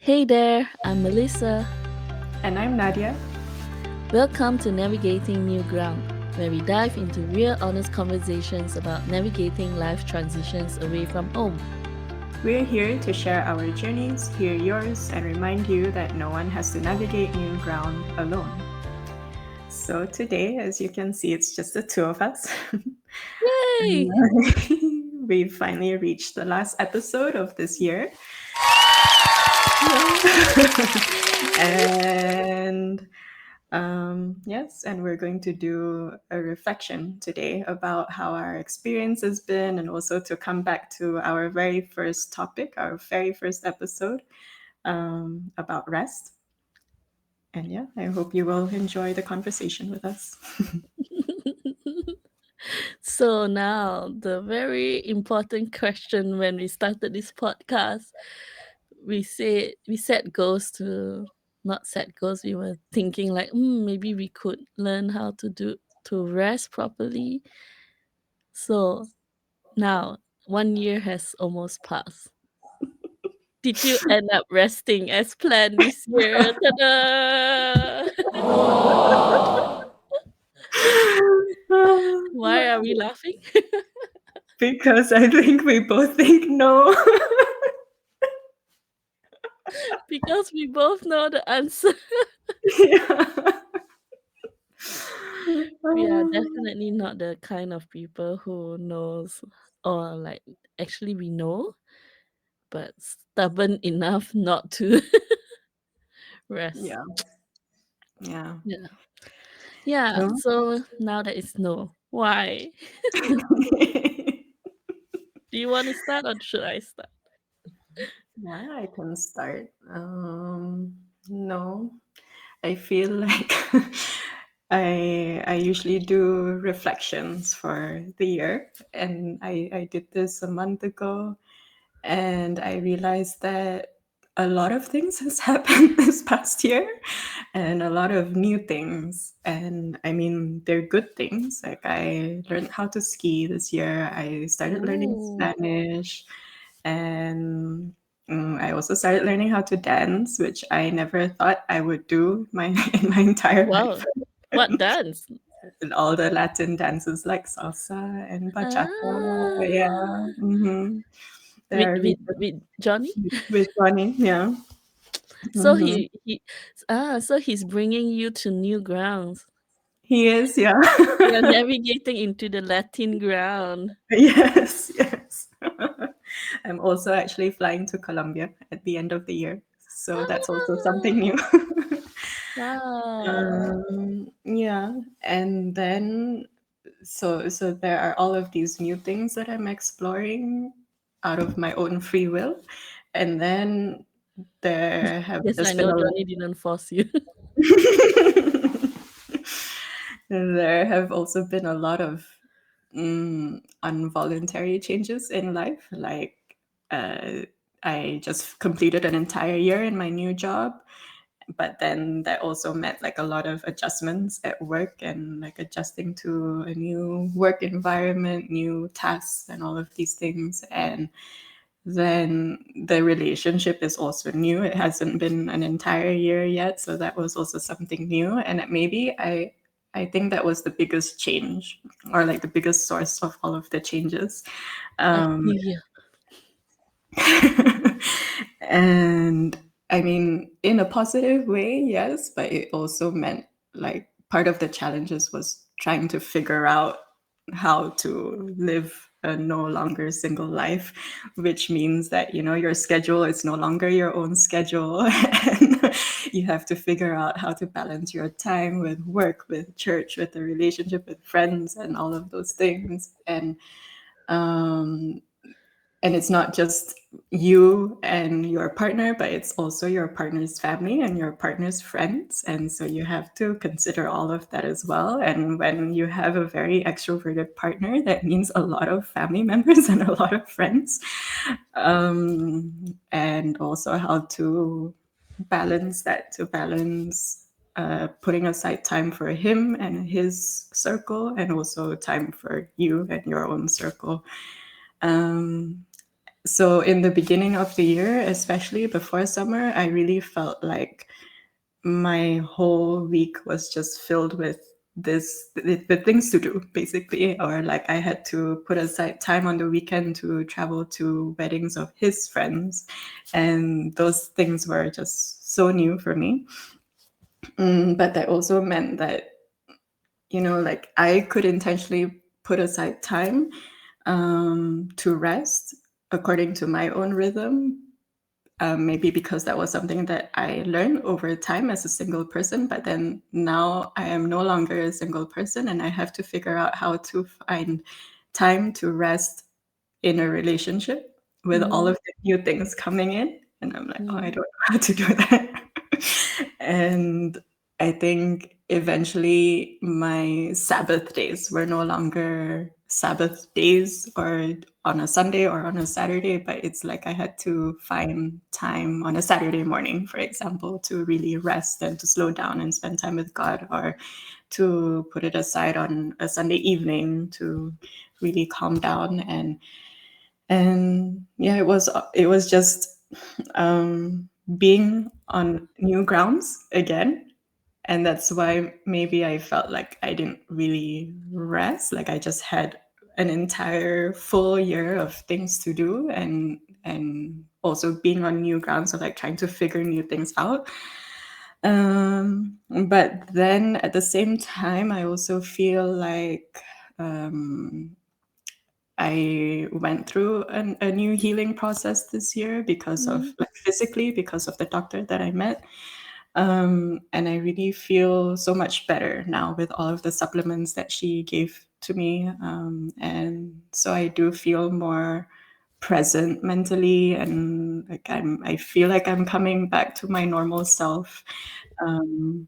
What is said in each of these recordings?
Hey there, I'm Melissa. And I'm Nadia. Welcome to Navigating New Ground, where we dive into real, honest conversations about navigating life transitions away from home. We're here to share our journeys, hear yours, and remind you that no one has to navigate new ground alone. So today, as you can see, it's just the two of us. Yay! We finally reached the last episode of this year. And yes, and we're going to do a reflection today about how our experience has been, and also to come back to our very first topic, our very first episode about rest. And yeah, I hope you will enjoy the conversation with us. So now, the very important question when we started this podcast, we set goals to not set goals. We were thinking like, maybe we could learn how to rest properly. So now 1 year has almost passed. Did you end up resting as planned this year? Ta-da! Why are we laughing? Because I think we both think no. Because we both know the answer. Yeah. We are definitely not the kind of people who knows, or like, actually we know, but stubborn enough not to rest. Yeah. Yeah. Yeah. Yeah. No. So now that it's no, why? Do you want to start or should I start? Yeah, I can start. No, I feel like I usually do reflections for the year, and I did this a month ago, and I realized that a lot of things has happened this past year, and a lot of new things. And I mean, they're good things. Like I learned how to ski this year. I started learning Ooh. Spanish, and I also started learning how to dance, which I never thought I would do my in my entire life. Wow. What dance? And all the Latin dances like salsa and bachata, yeah, Ah. they With are really with with Johnny? with Ronnie, yeah. So Hmm. he's bringing you to new grounds. He is, yeah. You're navigating into the Latin ground. Yes, yes. I'm also actually flying to Colombia at the end of the year, so that's also something Ah, new. wow. Yeah, and then so there are all of these new things that I'm exploring out of my own free will, and then there have Yes, I just been know a lot. Johnny didn't force you. There have also been a lot of involuntary changes in life. Like, uh, I just completed an entire year in my new job, but then that also meant like a lot of adjustments at work and like adjusting to a new work environment, new tasks, and all of these things. And then the relationship is also new. It hasn't been an entire year yet, so that was also something new. And maybe I think that was the biggest change, or like the biggest source of all of the changes. A Um, new year. and I mean, in a positive way, yes, but it also meant like part of the challenges was trying to figure out how to live a no longer single life, which means that, you know, your schedule is no longer your own schedule. And you have to figure out how to balance your time with work, with church, with the relationship with friends, and all of those things. Um, and it's not just you and your partner, but it's also your partner's family and your partner's friends, and so you have to consider all of that as well. And when you have a very extroverted partner, that means a lot of family members and a lot of friends, and also how to balance that, to balance putting aside time for him and his circle, and also time for you and your own circle. um, So in the beginning of the year, especially before summer, I really felt like my whole week was just filled with with things to do, basically, or like I had to put aside time on the weekend to travel to weddings of his friends, and those things were just so new for me. But that also meant that, like I could intentionally put aside time to rest according to my own rhythm. Maybe because that was something that I learned over time as a single person, but then now I am no longer a single person and I have to figure out how to find time to rest in a relationship with all Mm, of the new things coming in. And I'm like, oh, I mm, don't know how to do that. And I think eventually my Sabbath days were no longer Sabbath days or on a Sunday or on a Saturday, but it's like I had to find time on a Saturday morning, for example, to really rest and to slow down and spend time with God, or to put it aside on a Sunday evening to really calm down. And yeah, it was just being on new grounds again. And that's why maybe I felt like I didn't really rest. Like I just had an entire full year of things to do, and also being on new grounds of like trying to figure new things out. But then at the same time, I also feel like um, I went through a new healing process this year because mm. of, like, physically, because of the doctor that I met. And I really feel so much better now with all of the supplements that she gave to me. And so I do feel more present mentally, and like I feel like I'm coming back to my normal self. Um,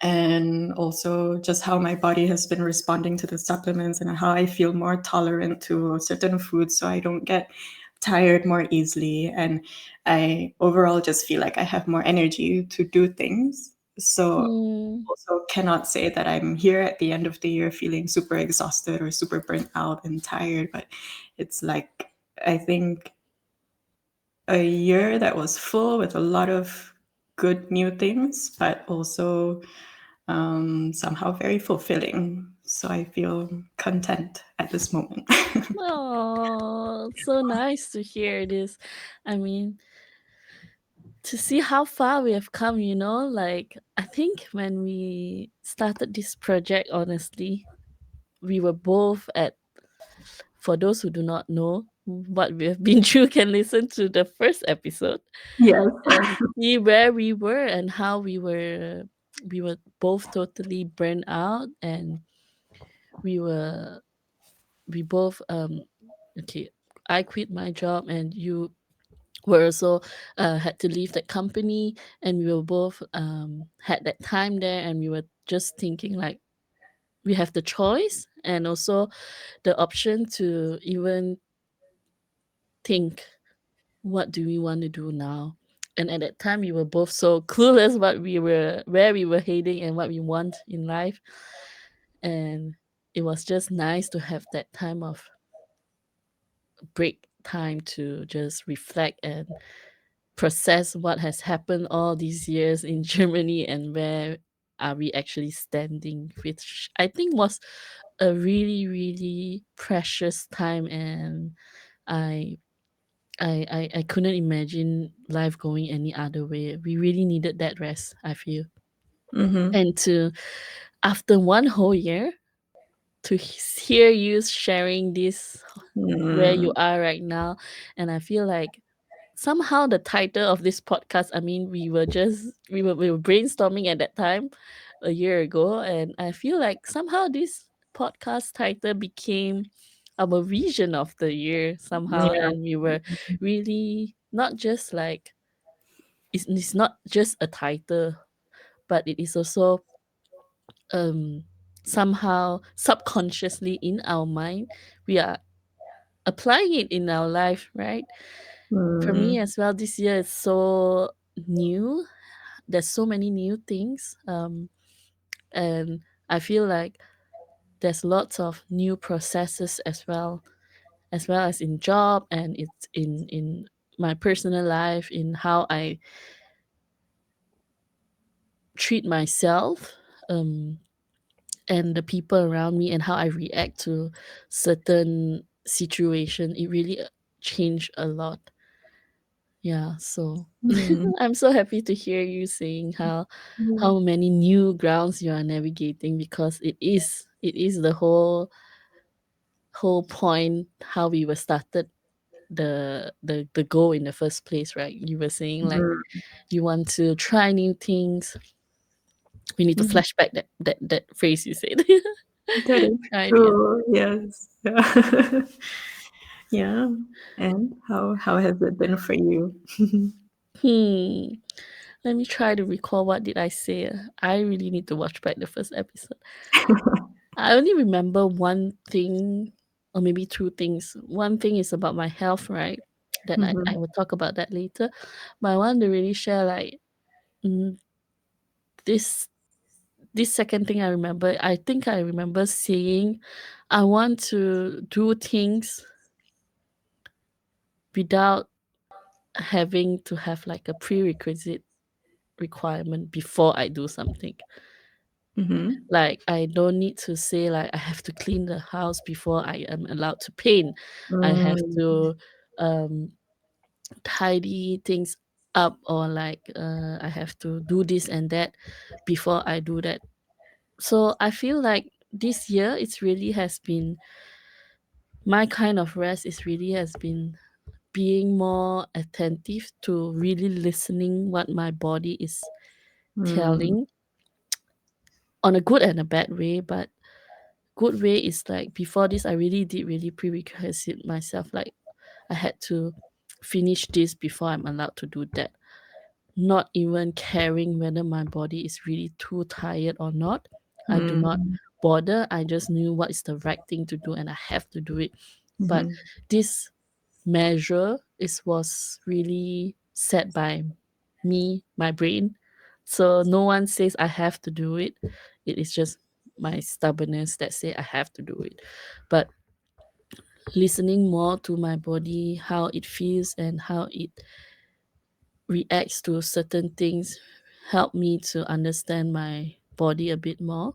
and also just how my body has been responding to the supplements, and how I feel more tolerant to certain foods so I don't get tired more easily. And I overall just feel like I have more energy to do things. So Mm. also cannot say that I'm here at the end of the year feeling super exhausted or super burnt out and tired, but it's like I think a year that was full with a lot of good new things, but also somehow very fulfilling. So I feel content at this moment. Oh, so nice to hear this. I mean, to see how far we have come, like I think when we started this project, honestly, we were both at, for those who do not know what we have been through, can listen to the first episode Yes. and see where we were and how we were both totally burned out, and we were we both okay, I quit my job and you were also had to leave that company, and we were both had that time there, and we were just thinking like we have the choice and also the option to even think, what do we want to do now? And at that time we were both so clueless where we were heading and what we want in life. And it was just nice to have that time of break time to just reflect and process what has happened all these years in Germany and where are we actually standing, which I think was a really, really precious time. And I I couldn't imagine life going any other way. We really needed that rest, I feel. Mm-hmm. And to after one whole year to hear you sharing this where you Mm, are right now, and I feel like somehow the title of this podcast, I mean, we were brainstorming at that time a year ago, and I feel like somehow this podcast title became our vision of the year somehow. yeah. And we were really not just like, it's not just a title, but it is also um somehow subconsciously in our mind we are applying it in our life, right? For me Mm, as well, this year is so new. There's so many new things, and I feel like there's lots of new processes as well, as well as in job, and it's in my personal life, in how I treat myself, um, and the people around me, and how I react to certain situation. It really changed a lot. Yeah, so Mm. I'm so happy to hear you saying Yeah. how many new grounds you are navigating, because it is the whole point how we were started the goal in the first place, right? You were saying like Mhm. you want to try new things. We need to Mhm. flashback that phrase you said. That is Try new. true. Yes. Yeah. Yeah. And how has it been for you? Hmm. Let me try to recall what did I say. I really need to watch back the first episode. I only remember one thing, or maybe two things. One thing is about my health, right? That I Mhm. will talk about that later. But I want to really share like, mm, this this second thing I remember. I think I remember saying I want to do things without having to have like a prerequisite requirement before I do something. Mhm. Like I don't need to say like I have to clean the house before I am allowed to paint. I have Mm. to um tidy things up, or like I have to do this and that before I do that. So I feel like this year it's really has been my kind of rest, is really has been being more attentive to really listening what my body is Mm. telling, on a good and a bad way. But good way is like before this I really did really prerequisite myself, like I had to finish this before I'm allowed to do that, not even caring whether my body is really too tired or not. I do not Mm. bother. I just knew what is the right thing to do and I have to do it. But Mhm. this measure is was really set by me, my brain. So no one says I have to do it. It is just my stubbornness that say I have to do it. But listening more to my body, how it feels and how it reacts to certain things, help me to understand my body a bit more.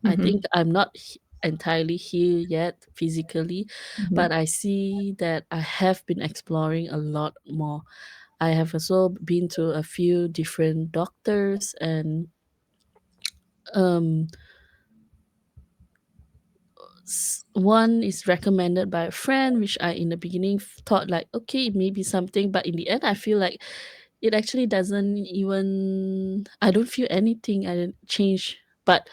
I Mhm. think I'm not entirely healed yet physically, Mhm. but I see that I have been exploring a lot more. I have also been to a few different doctors, and um one is recommended by a friend, which I in the beginning thought like okay, it may be something, but in the end I feel like it actually doesn't even, I don't feel anything, I didn't change. But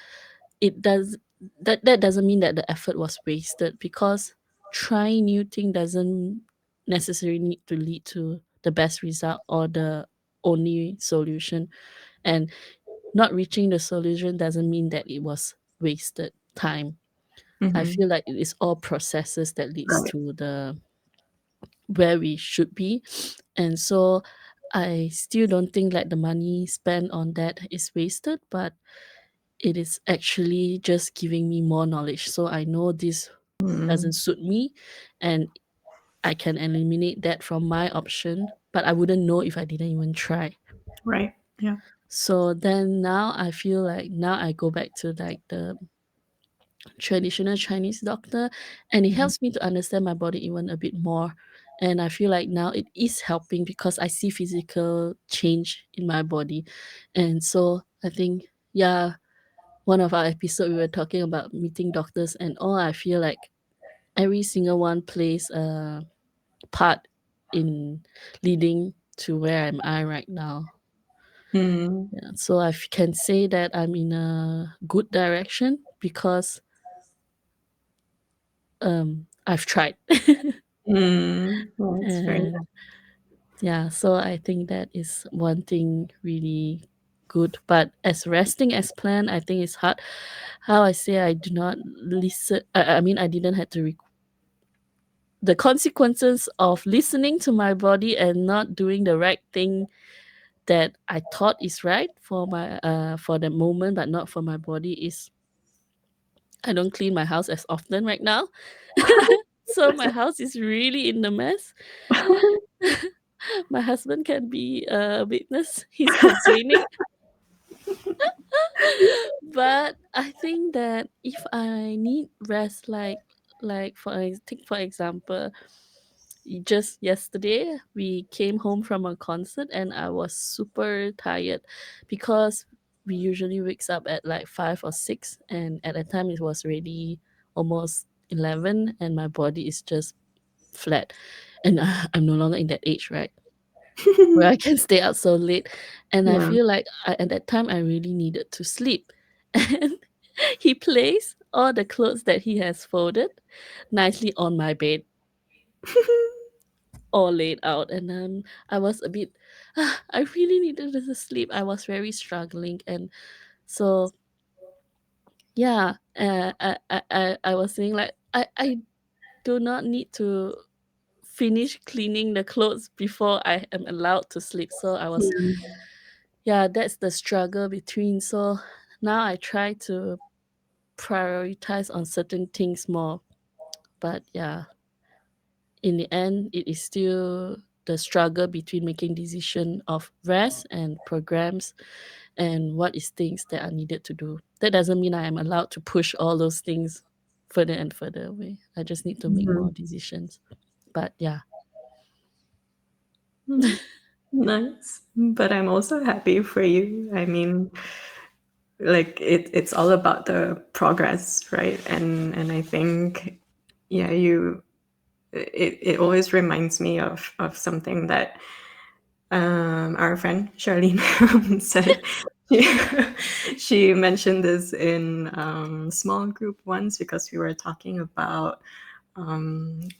it does, that doesn't mean that the effort was wasted, because trying new thing doesn't necessarily need to lead to the best result or the only solution. And not reaching the solution doesn't mean that it was wasted time. I Mhm. feel like it is all processes that leads Right. to the where we should be. And so I still don't think like the money spent on that is wasted, but it is actually just giving me more knowledge. So I know this Mm. doesn't suit me, and I can eliminate that from my option, but I wouldn't know if I didn't even try. Right. Yeah. So then now I feel like now I go back to like the traditional Chinese doctor, and it Mhm. helps me to understand my body even a bit more. And I feel like now it is helping because I see physical change in my body. And so I think, yeah, one of our episode we were talking about meeting doctors and all. I feel like every single one plays a part in leading to where am I right now. Mm. Yeah, so can say that I'm in a good direction because I've tried. Mm. That's very And yeah, so I think that is one thing really good. But as resting as planned, I think it's hard. How I say I do not listen. I mean, I didn't have to. The consequences of listening to my body and not doing the right thing that I thought is right for my for the moment, but not for my body, is I don't clean my house as often right now. So my house is really in the mess. My husband can be a witness. He's complaining. But I think that if I need rest, like take for example, just yesterday we came home from a concert and I was super tired because we usually wakes up at like 5 or 6, and at that time it was already almost 11 and my body is just flat, and I'm no longer in that age, right, where I can stay out so late. And I Yeah. feel like at that time I really needed to sleep. And he placed all the clothes that he has folded nicely on my bed, all laid out. And I was a bit, I really needed to sleep. I was very struggling. And so, yeah, I was saying, like, I do not need to finish cleaning the clothes before I am allowed to sleep. So I was, Yeah. yeah, that's the struggle between. So now I try to prioritize on certain things more. But yeah, in the end, it is still the struggle between making decision of rest and programs and what is things that are needed to do. That doesn't mean I am allowed to push all those things further and further away. I just need to make more Mhm. decisions. But yeah. Mm. Nice. But I'm also happy for you. I mean, like it's all about the progress, right? And I think, yeah, it always reminds me of something that our friend Charlene said. She mentioned this in small group once because we were talking about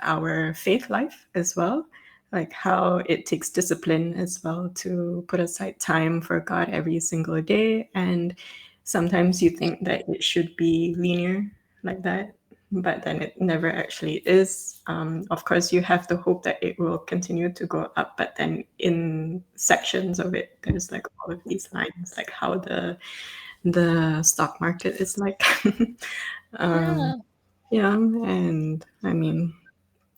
our faith life as well, like how it takes discipline as well to put aside time for God every single day. And sometimes you think that it should be linear like that, but then it never actually is. Of course, you have the hope that it will continue to go up, but then in sections of it, there's like all of these lines, like how the stock market is like. um, Yeah. yeah, and I mean,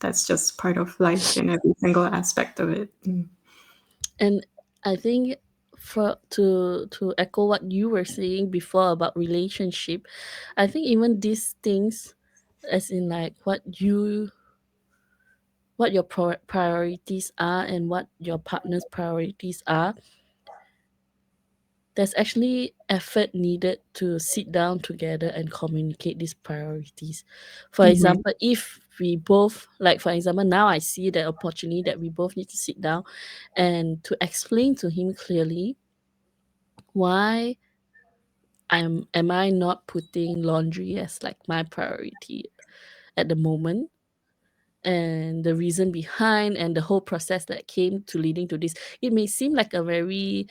that's just part of life in every single aspect of it. Mm. And I think for to echo what you were saying before about relationship, I think even these things, as in like what your priorities are and what your partner's priorities are, there's actually effort needed to sit down together and communicate these priorities. For Mhm, example, if we both, like for example, now I see the opportunity that we both need to sit down and to explain to him clearly why am I not putting laundry as like my priority at the moment, and the reason behind and the whole process that came to leading to this. It may seem like a very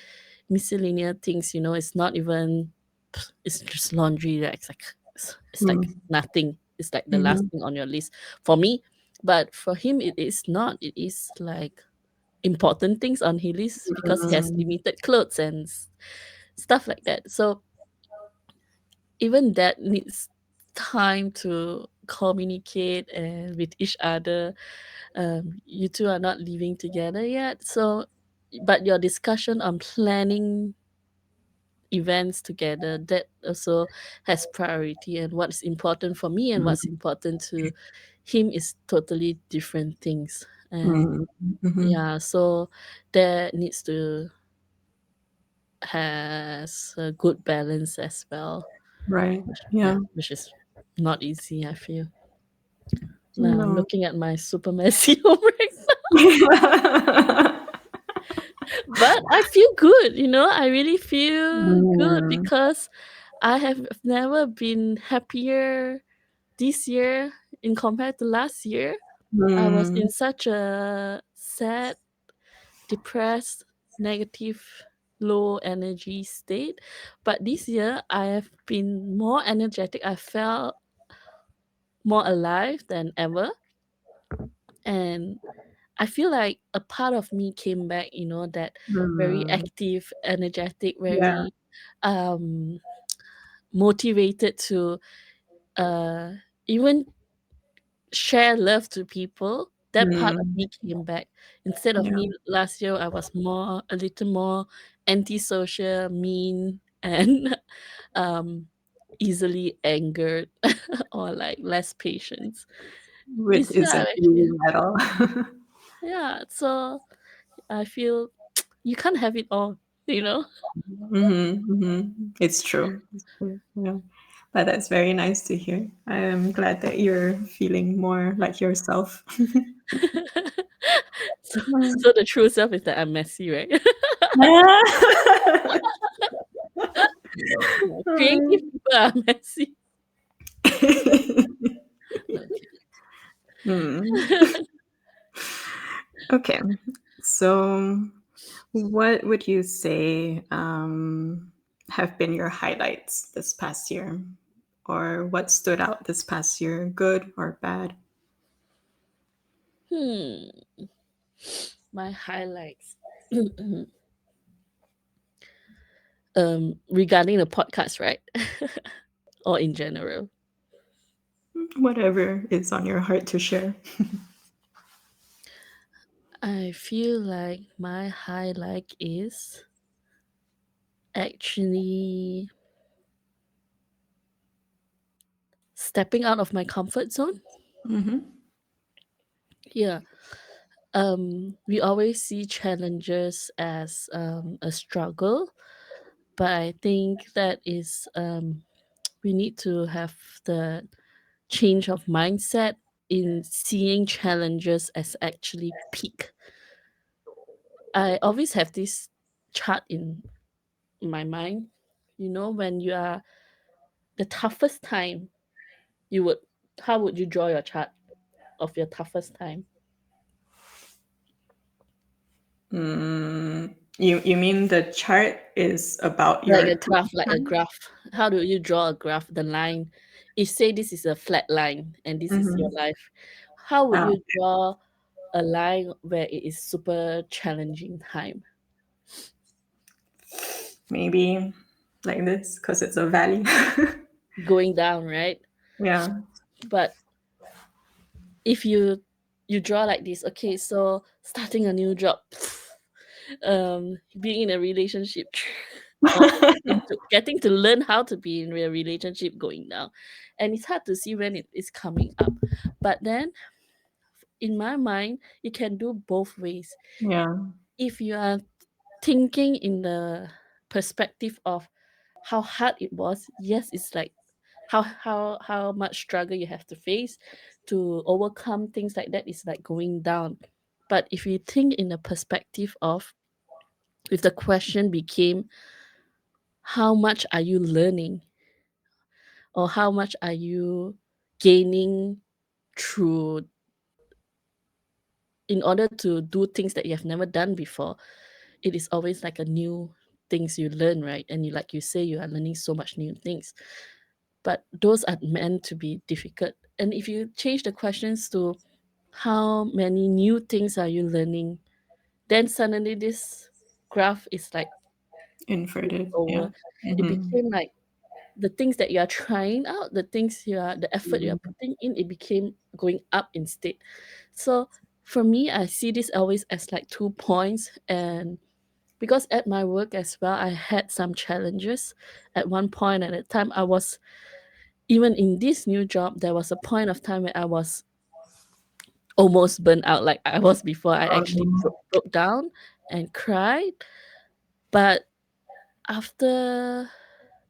miscellaneous things, it's not even, it's just laundry. It's like mm, nothing. It's like the last mhm, thing on your list for me. But for him it is not. It is like important things on his list because he has mm, limited clothes and stuff like that. So even that needs time to communicate and with each other. You two are not living together yet, so but your discussion on planning events together, that also has priority, and what's important for me and what's mm, important to him is totally different things. And mm, mhm. yeah, so that needs to has a good balance as well, Right. which, yeah, Yeah. which is not easy, I feel. Now I'm No. looking at my super messy home right now. But I feel good, I really feel good Mm, because I have never been happier this year in compared to last year. I was mm, in such a sad, depressed, negative, low energy state. But this year I have been more energetic. I felt more alive than ever. And I feel like a part of me came back, that very mm. active, energetic, Yeah. very motivated to uh even share love to people, that part of Mm, me came back. Instead of yeah. me last year, I was a little more antisocial, mean, and um, easily angered or like less patience. Which This year, isn't I actually, you at all. yeah. So I feel you can't have it all, you know. It's true. It's true. Yeah. But that's very nice to hear. I am glad that you're feeling more like yourself. So, Mm. so the true self is that I'm messy, right? No, creative people are messy. No, Hmm. Okay. So, what would you say have been your highlights this past year? Or what stood out this past year, good or bad? hmm. My highlights. Regarding the podcast, right? Or in general. Whatever is on your heart to share. I feel like my highlight is actually stepping out of my comfort zone. Hmm. Yeah. We always see challenges as a struggle, but I think that is we need to have the change of mindset in seeing challenges as actually peak. I always have this chart in my mind. You know, when you are the toughest time, you would how would you draw your chart of your toughest time? You mean the chart is about Like your a graph, like a time? graph. How do you draw a graph? The line. If say this is a flat line and this is your Mm-hmm. life, how would you draw a line where it is super challenging time? Maybe like this because it's a valley. Going down, right? Yeah. But if you draw like this, okay, so starting a new job, being in a relationship, or getting to learn how to be in a relationship going down, and it's hard to see when it is coming up. But then in my mind, you can do both ways. Yeah. If you are thinking in the perspective of how hard it was, yes, it's like how much struggle you have to face to overcome things like that is like going down. But if you think in the perspective of, if the question became how much are you learning, or how much are you gaining through, in order to do things that you have never done before, it is always like a new things you learn, right? And you, like you say, you are learning so much new things, but those are meant to be difficult. And if you change the questions to how many new things are you learning, then suddenly this graph is like flipped Inverted. Yeah. over. It Hmm. became like the things that you are trying out, the effort you are putting in, it became going up instead. So for me, I see this always as like 2 points. And because at my work as well, I had some challenges at one point. At a time, I was, even in this new job, there was a point of time where I was almost burnt out, like I was before. I actually broke down and cried. But after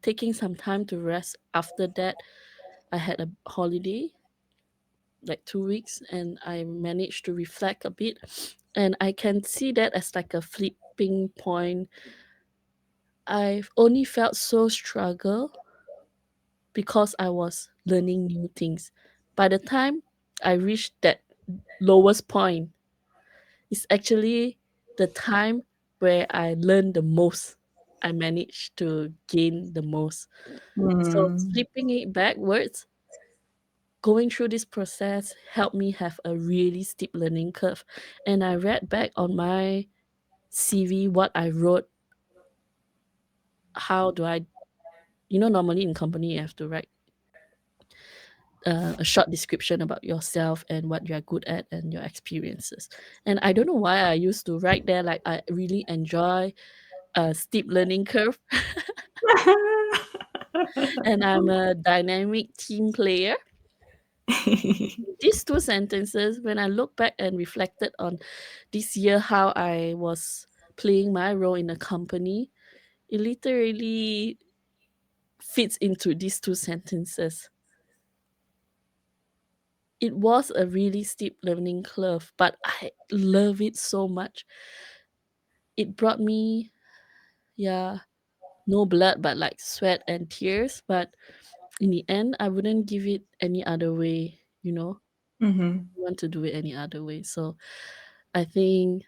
taking some time to rest after that, I had a holiday, like 2 weeks, and I managed to reflect a bit. And I can see that as like a flipping point. I've only felt so struggle because I was learning new things. By the time I reached that lowest point, it's actually the time where I learned the most. I managed to gain the most. So Mm. flipping it backwards, going through this process helped me have a really steep learning curve. And I read back on my CV what I wrote. How do I, normally in company you have to write a short description about yourself and what you are good at and your experiences. And I don't know why I used to write there like I really enjoy a steep learning curve and I'm a dynamic team player. These two sentences, when I look back and reflected on this year, how I was playing my role in a company, it literally fits into these two sentences. It was a really steep learning curve, but I love it so much. It brought me, yeah, no blood, but like sweat and tears. But in the end, I wouldn't give it any other way, you know, Hmm. want to do it any other way. So I think,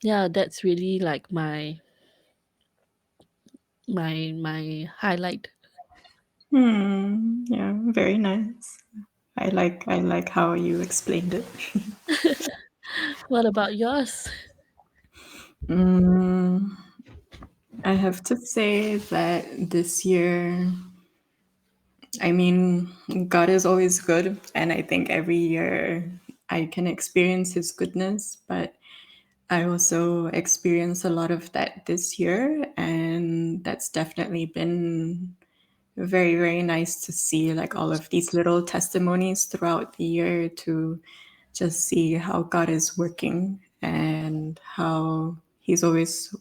yeah, that's really like my highlight. Yeah, very nice. I like how you explained it. What about yours? Mm, I have to say that this year, I mean, God is always good, and I think every year I can experience His goodness, but I also experienced a lot of that this year, and that's definitely been very, very nice to see, like all of these little testimonies throughout the year to just see how God is working and how He's always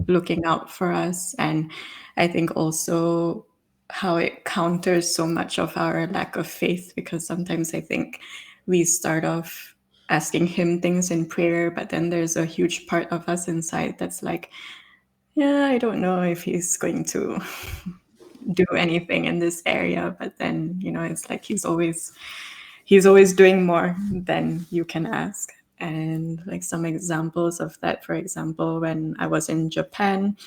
looking out for us. And I think also how it counters so much of our lack of faith, because sometimes I think we start off asking Him things in prayer, but then there's a huge part of us inside that's like, yeah, I don't know if He's going to do anything in this area. But then, it's like he's always doing more than you can ask. And like some examples of that, for example, when I was in Japan,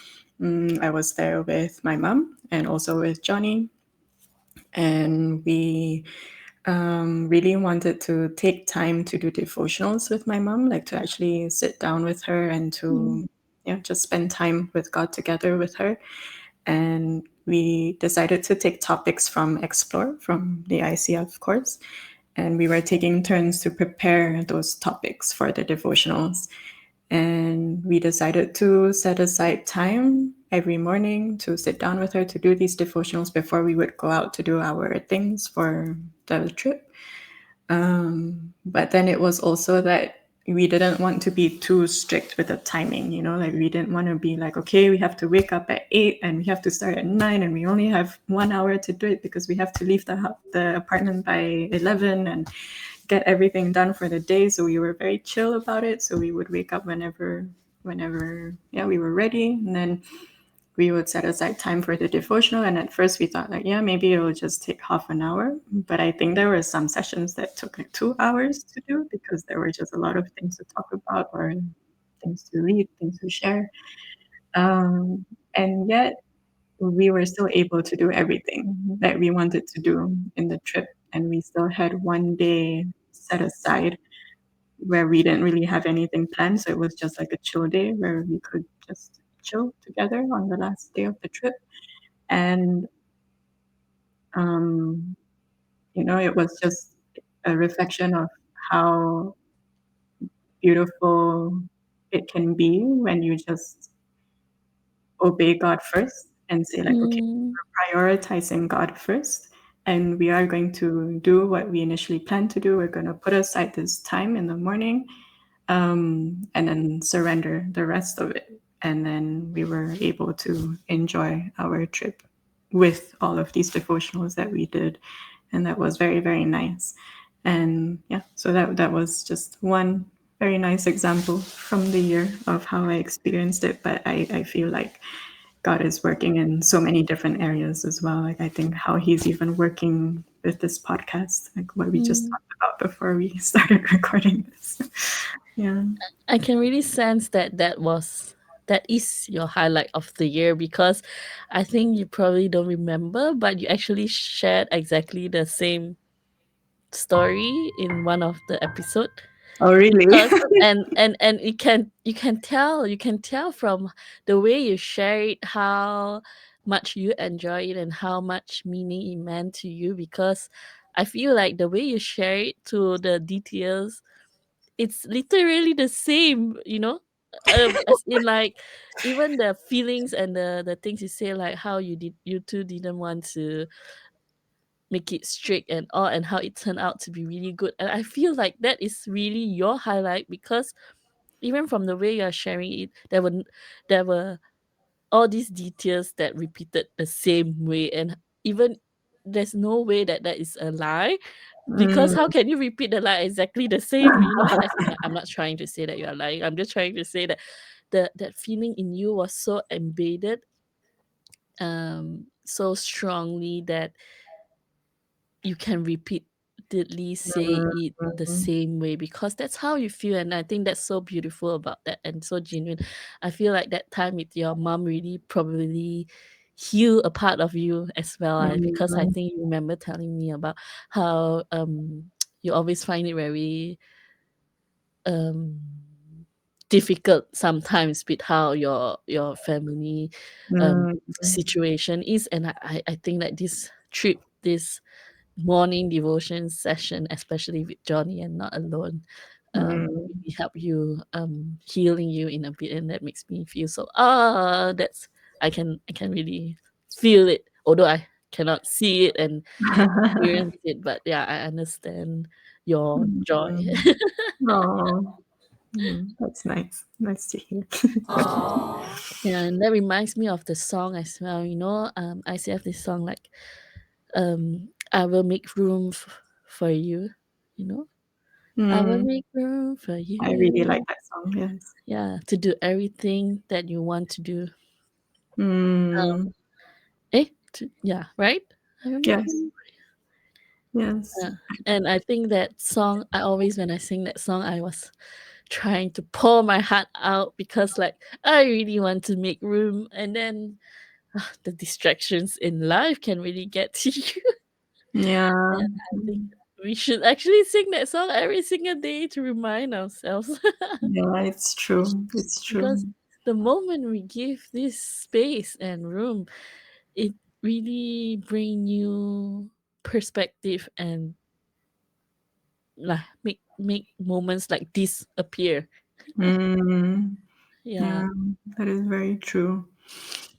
I was there with my mom and also with Johnny, and we really wanted to take time to do devotionals with my mom, like to actually sit down with her and Mm, to just spend time with God together with her. And we decided to take topics from Explore, from the ICF course. And we were taking turns to prepare those topics for the devotionals. And we decided to set aside time every morning to sit down with her to do these devotionals before we would go out to do our things for the trip. But then it was also that we didn't want to be too strict with the timing, like we didn't want to be like, okay, we have to wake up at 8 and we have to start at 9 and we only have 1 hour to do it because we have to leave the apartment by 11 and get everything done for the day. So we were very chill about it. So we would wake up whenever, yeah, we were ready. And then we would set aside time for the devotional. And at first we thought like, yeah, maybe it'll just take half an hour. But I think there were some sessions that took like 2 hours to do because there were just a lot of things to talk about or things to read, things to share. And yet we were still able to do everything that we wanted to do in the trip. And we still had one day set aside where we didn't really have anything planned. So it was just like a chill day where we could just chill together on the last day of the trip. And, um, it was just a reflection of how beautiful it can be when you just obey God first and say, like, okay, mm, we're prioritizing God first. And we are going to do what we initially planned to do. We're going to put aside this time in the morning, and then surrender the rest of it. And then we were able to enjoy our trip with all of these devotionals that we did. And that was very, very nice. And yeah, so that was just one very nice example from the year of how I experienced it. But I feel like God is working in so many different areas as well. Like I think how He's even working with this podcast, like what we just mm. talked about before we started recording this. Yeah. I can really sense that that is your highlight of the year because I think you probably don't remember, but you actually shared exactly the same story in one of the episode. Oh, really? Because and you can tell from the way you share it how much you enjoy it and how much meaning it meant to you because I feel like the way you share it to the details, it's literally the same, you know? As in like even the feelings and the things you say, like how you two didn't want to make it strict and all, and how it turned out to be really good. And I feel like that is really your highlight, because even from the way you're sharing it, there were all these details that repeated the same way, and even there's no way that that is a lie, because Mm. how can you repeat the lie exactly the same, you know? As in, like, I'm not trying to say that you're lying, I'm just trying to say that that feeling in you was so embedded, so strongly, that you can repeatedly say it the Mm. same way, because that's how you feel. And I think that's so beautiful about that and so genuine. I feel like that time with your mom really probably heal a part of you as well, because I Mm. think you remember telling me about how you always find it very um difficult sometimes with how your family Mm. situation is. And I think that this trip, this morning devotion session, especially with Johnny and not alone, Mm. really help you, healing you in a bit, and that makes me feel so. That's I can really feel it, although I cannot see it and experience it. But yeah, I understand your joy. Mm. Oh, that's nice. Nice to hear. Yeah, and that reminds me of the song as well. You know, I still have this song like, I will make room for you. You know, I will Mm. make room for I really like you. that song. Yes. Yeah, to do everything that you want to do. Um, Mm. yeah, right? I will make Yes. room. Yes. Yeah. And I think that song, I always, when I sing that song, I was trying to pour my heart out, because like I really want to make room, and then the distractions in life can really get to you. Yeah. And I think we should actually sing that song every single day to remind ourselves. Yeah, it's true. It's Because true. the moment we give this space and room, it really bring you perspective, and like make moments like this appear. Mm. Yeah. Yeah, that is very true.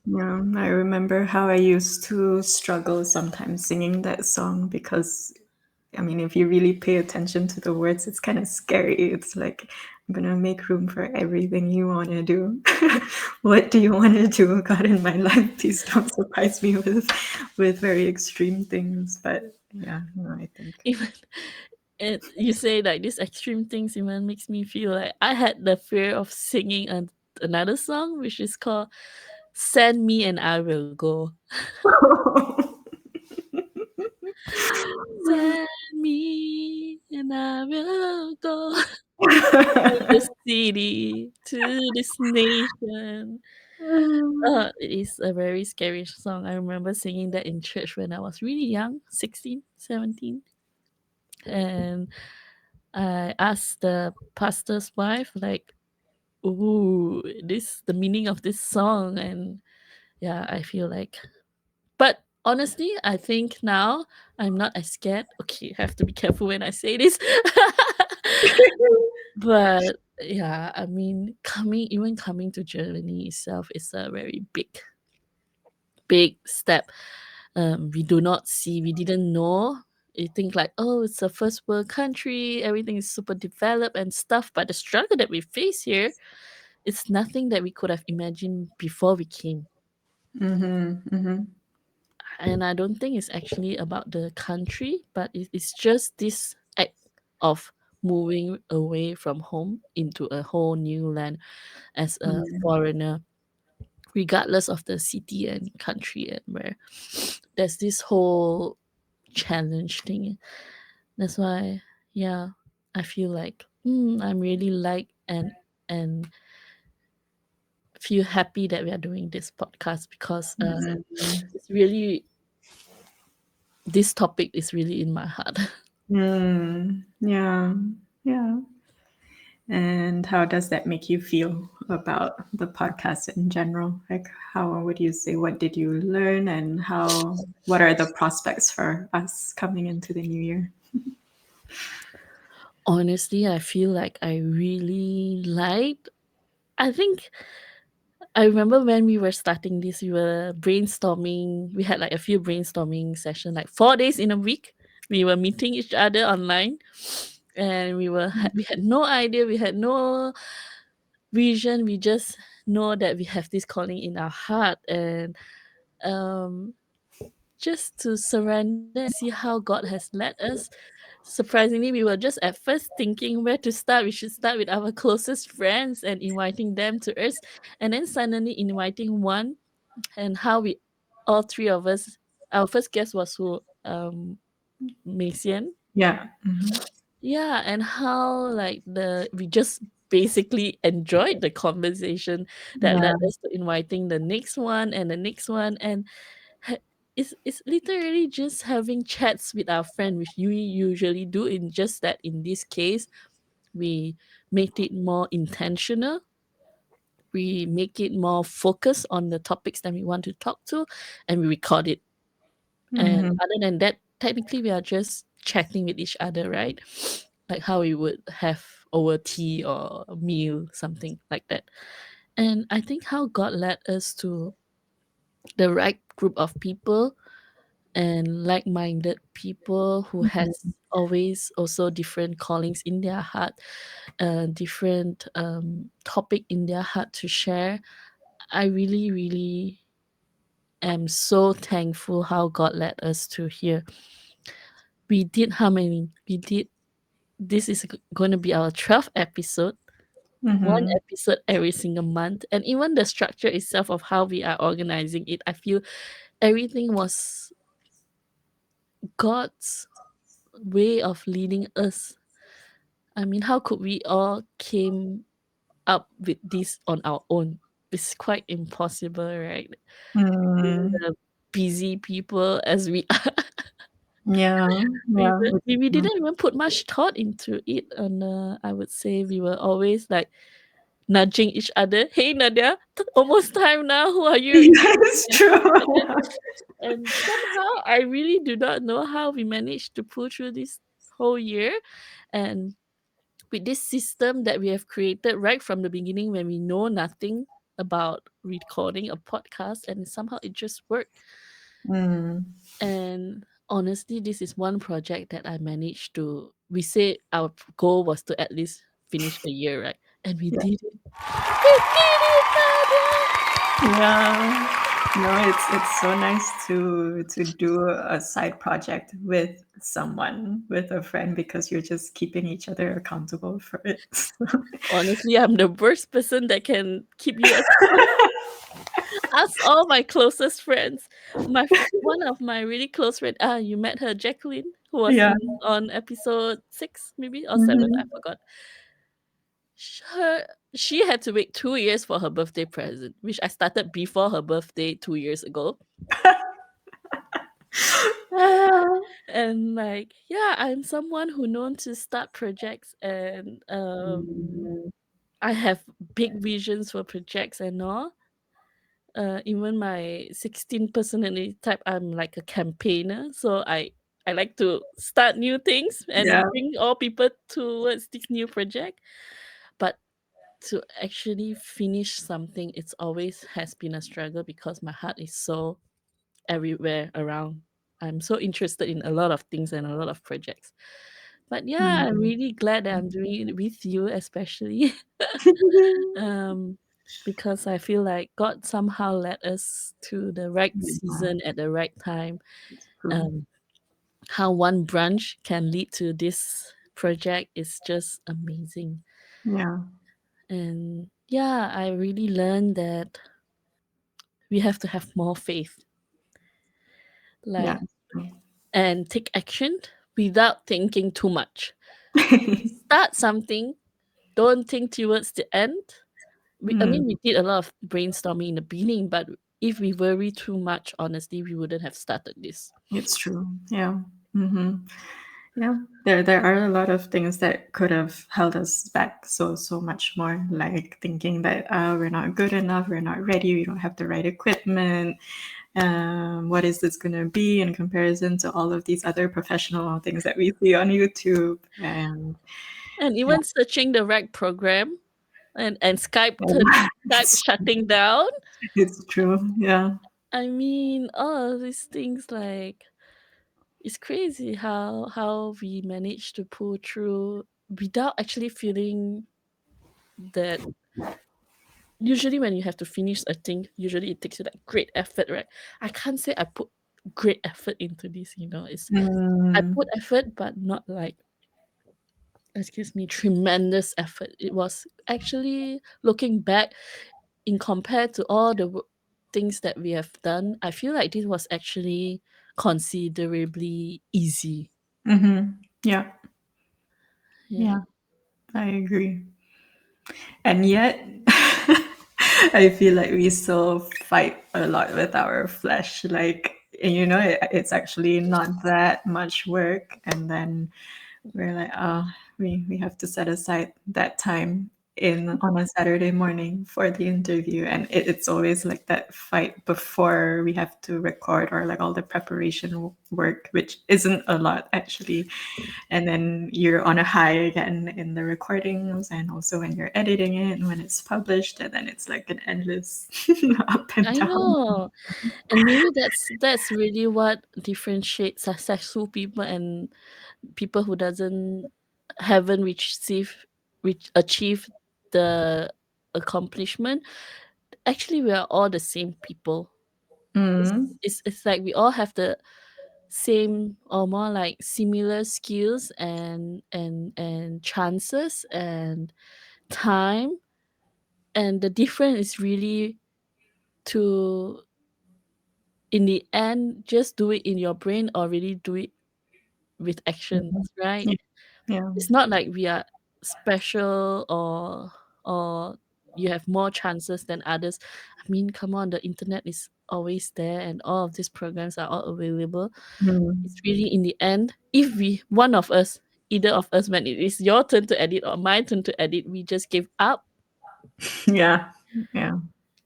Yeah, I remember how I used to struggle sometimes singing that song because, I mean, if you really pay attention to the words, it's kind of scary. It's like, I'm gonna make room for everything you want to do. What do you want to do, God, in my life? Please don't surprise me with very extreme things. But yeah, no, I think. Even, and you say like these extreme things even makes me feel like I had the fear of singing another song, which is called "Send Me and I Will Go." Send me and I will go to this city, to this nation. It is a very scary song. I remember singing that in church when I was really young, 16, 17. And I asked the pastor's wife, like, "Ooh, this the meaning of this song." And yeah, I feel like, but honestly, I think now I'm not as scared. Okay, have to be careful when I say this. But yeah, I mean, coming to Germany itself is a very big step. We didn't know. You think like, oh, it's a first world country, everything is super developed and stuff. But the struggle that we face here, it's nothing that we could have imagined before we came. Mm-hmm, mm-hmm. And I don't think it's actually about the country, but it's just this act of moving away from home into a whole new land as a foreigner, regardless of the city and country, and where there's this whole challenge thing. That's why, yeah, I feel like, I'm really like and feel happy that we are doing this podcast, because it's really, this topic is really in my heart. Mm, yeah, yeah. And how does that make you feel about the podcast in general? Like, how would you say, what did you learn, and what are the prospects for us coming into the new year? Honestly, I feel like I really liked. I think I remember when we were starting this, we were brainstorming. We had like a few brainstorming sessions, like 4 days in a week. We were meeting each other online, and we had no idea. We had no vision. We just know that we have this calling in our heart, and um, just to surrender and see how God has led us. Surprisingly, we were just at first thinking where to start. We should start with our closest friends and inviting them to us, and then suddenly inviting one, and how we all three of us, our first guest was who, Mei Xian. Yeah. Hmm. Yeah, and how like the we just basically enjoyed the conversation that led Yeah. us to inviting the next one and the next one, and ha it's literally just having chats with our friend, which we usually do. In just that in this case, we made it more intentional. We make it more focused on the topics that we want to talk to, and we record it. And Hmm. other than that, technically we are just chatting with each other, right? Like how we would have over tea or a meal, something like that. And I think how God led us to the right group of people and like-minded people who has always also different callings in their heart, different topic in their heart to share. I really, really am so thankful how God led us to here. We did how many? We did. This is going to be our 12th episode. One Hmm. episode every single month, and even the structure itself of how we are organizing it, I feel everything was God's way of leading us. I mean, how could we all came up with this on our own? It's quite impossible, right? Being Mm. the busy people as we are. Yeah. we, Yeah. were, It's we true. didn't even put much thought into it. And I would say we were always like nudging each other. Hey Nadia, almost time now. Who are you? Yeah, it's true. And somehow I really do not know how we managed to pull through this whole year. And with this system that we have created right from the beginning when we know nothing about recording a podcast, and somehow it just worked. Mm. And honestly, this is one project that I managed to. We say our goal was to at least finish a year, right? And we Yeah. did it. We did it, Nadia! Yeah. No, it's so nice to do a side project with someone, with a friend, because you're just keeping each other accountable for it. Honestly, I'm the worst person that can keep you. Ask all my closest friends. One of my really close friend. You met her, Jacqueline, who was Yeah. in on episode 6, maybe or 7. I Mhm. forgot. Her She had to wait 2 years for her birthday present, which I started before her birthday 2 years ago. Ah. And like, yeah, I'm someone who known to start projects, and Mm. I have big visions for projects and all. Even my 16 personality type, I'm like a campaigner, so I like to start new things Yeah. and bring all people towards this new project. But to actually finish something, it's always has been a struggle because my heart is so everywhere around. I'm so interested in a lot of things and a lot of projects. But yeah, I'm Mm. really glad that I'm doing it with you, especially. um, because I feel like God somehow led us to the right Yeah, season at the right time. it's true. Um, how one branch can lead to this project is just amazing. Yeah. And yeah, I really learned that we have to have more faith, Yeah. like, and take action without thinking too much. Start something, don't think towards the end. I Mm. mean, we did a lot of brainstorming in the beginning, but if we worry too much, honestly, we wouldn't have started this. It's true. Yeah. Hmm. Yeah, there are a lot of things that could have held us back so much more, like thinking that we're not good enough, we're not ready, we don't have the right equipment. What is this going to be in comparison to all of these other professional things that we see on YouTube? And And yeah, even searching the right program and Skype it's, shutting down. it's true. Yeah. I mean, all of these things, like, it's crazy how we manage to pull through without actually feeling that. Usually when you have to finish a thing, usually it takes you like great effort, right? I can't say I put great effort into this, it's I Mm, put effort, but not like, excuse me, tremendous effort. It was actually, looking back, in compared to all the things that we have done, I feel like this was actually considerably easy. mm-hmm. Yeah. Yeah. Yeah. I agree. And yet, I feel like we still fight a lot with our flesh. Like, it's actually not that much work. And then we're like, oh, we have to set aside that time in on a Saturday morning for the interview. And it's always like that fight before we have to record, or like all the preparation work, which isn't a lot actually. And then you're on a high again in the recordings, and also when you're editing it and when it's published, and then it's like an endless up and I down. know. And maybe that's really what differentiates successful people and people who doesn't haven't achieved the accomplishment. Actually, we are all the same people. Mm, It's like we all have the same, or more like similar skills and chances and time, and the difference is really to, in the end, just do it in your brain or really do it with actions, mhm. right? Yeah, yeah. It's not like we are special, or you have more chances than others. I mean, come on, the internet is always there and all of these programs are all available. It's Mm. really, in the end, if one of us, either of us, when it is your turn to edit or my turn to edit, we just give up, Yeah, yeah,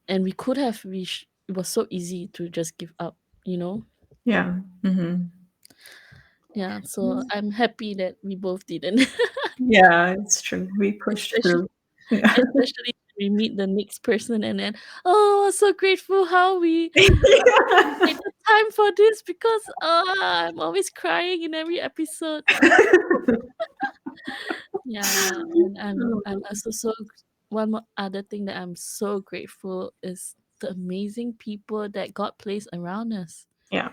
and we could have it was so easy to just give up, you know? yeah. Hmm. Yeah, so I'm happy that we both didn't. Yeah, it's true. We pushed especially through. Yeah. especially when we meet the next person, and then, oh, so grateful how we made the time for this, because I'm always crying in every episode. Yeah, and I'm also one more other thing that I'm so grateful is the amazing people that God placed around us. Yeah.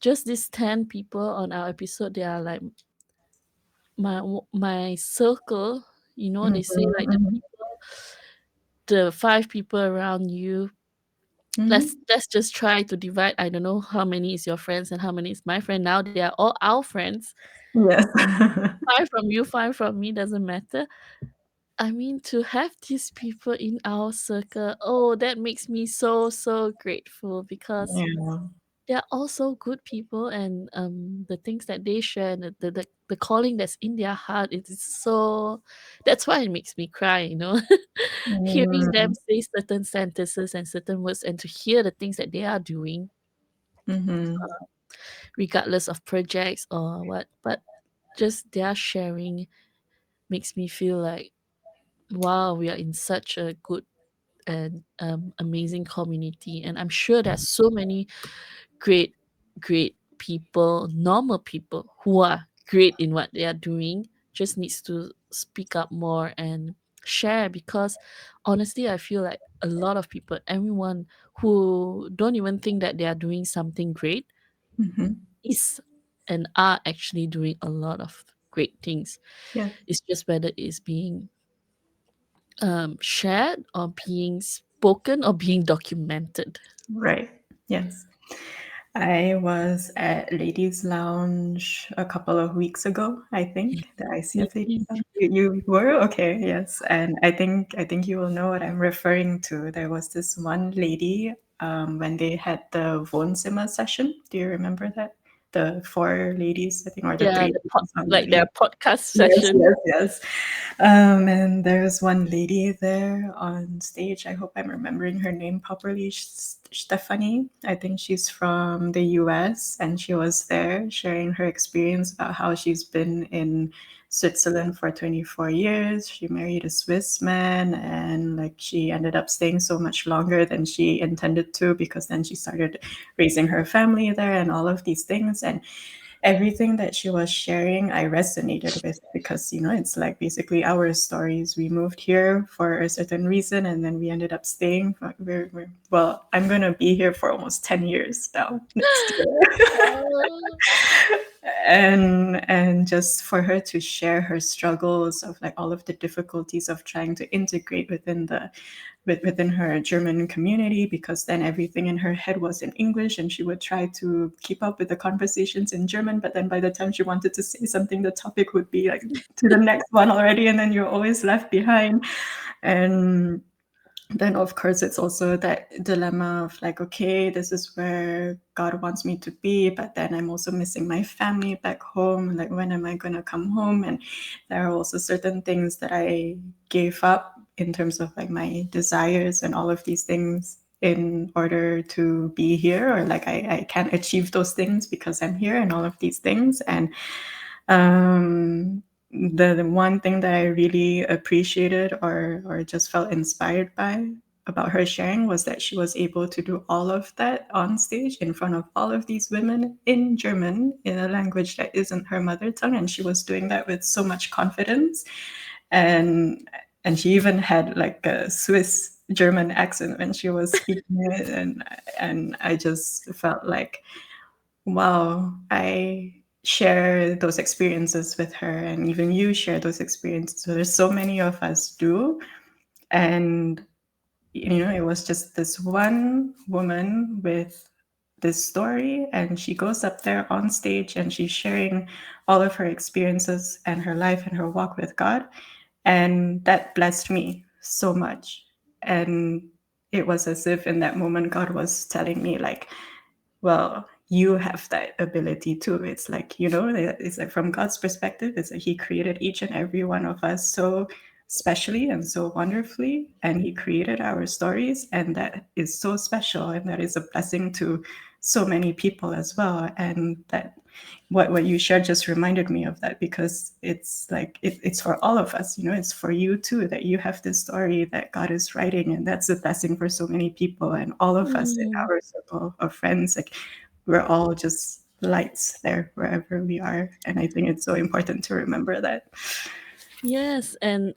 Just these 10 people on our episode, they are like my circle. Mhm, They say like mhm, the 5 people around you. Let's mhm. let's just try to divide. I don't know how many is your friends and how many is my friend. Now they are all our friends. Yes. 5 from you, 5 from me, doesn't matter. I mean, to have these people in our circle, oh, that makes me so grateful, because Yeah. they're also good people, and the things that they share, and the calling that's in their heart, it is so. That's why it makes me cry. Hearing them Mm, say certain sentences and certain words, and to hear the things that they are doing, mhm. regardless of projects or what, but just their sharing makes me feel like, wow, we are in such a good and amazing community. And I'm sure there's so many great, great people, normal people who are great in what they are doing, just needs to speak up more and share, because honestly, I feel like a lot of people, everyone who don't even think that they are doing something great, Mhm. is and are actually doing a lot of great things. Yeah. It's just whether it's being shared or being spoken or being documented. Right. Yes. I was at Ladies Lounge a couple of weeks ago, I Yeah, think. The me ICF Ladies too. Lounge. You were? Okay, yes. And I think you will know what I'm referring to. There was this one lady when they had the Wohnzimmer session. Do you remember that? the four ladies, I think, or the Yeah, three ladies on the like their lead. podcast Yes, session. yes, yes. And there's one lady there on stage. I hope I'm remembering her name properly. Stephanie. I think she's from the US, and she was there sharing her experience about how she's been in Switzerland for 24 years. She married a Swiss man, and like she ended up staying so much longer than she intended to, because then she started raising her family there and all of these things. And everything that she was sharing, I resonated with, because, it's like basically our stories. We moved here for a certain reason, and then we ended up staying. Well, I'm going to be here for almost 10 years now, next year. Oh. And just for her to share her struggles of like all of the difficulties of trying to integrate within her German community, because then everything in her head was in English, and she would try to keep up with the conversations in German, but then by the time she wanted to say something, the topic would be like to the next one already, and then you're always left behind. And then of course it's also that dilemma of like, okay, this is where God wants me to be, but then I'm also missing my family back home. Like, when am I going to come home? And there are also certain things that I gave up in terms of like my desires and all of these things in order to be here, or like I can't achieve those things because I'm here, and all of these things. And um, the one thing that I really appreciated, or just felt inspired by about her sharing, was that she was able to do all of that on stage in front of all of these women in German, in a language that isn't her mother tongue, and she was doing that with so much confidence. And she even had like a Swiss German accent when she was speaking it. And I just felt like, wow, I share those experiences with her, and even you share those experiences. So there's so many of us do. And, it was just this one woman with this story, and she goes up there on stage and she's sharing all of her experiences and her life and her walk with God. And that blessed me so much. And it was as if in that moment, God was telling me, like, well, you have that ability too. It's like, it's like from God's perspective, it's like He created each and every one of us so specially and so wonderfully, and He created our stories, and that is so special, and that is a blessing to so many people as well. And that what you shared just reminded me of that, because it's like it's for all of us. It's for you too, that you have this story that God is writing, and that's a blessing for so many people. And all of us in Mm, our circle of friends, like, we're all just lights there wherever we are. And I think it's so important to remember that. yes, and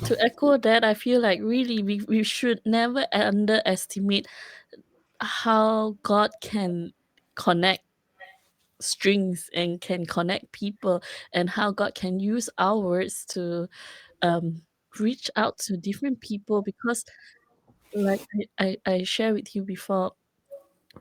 to echo that, I feel like really we should never underestimate how God can connect strings and can connect people, and how God can use our words to um reach out to different people. Because like I share with you before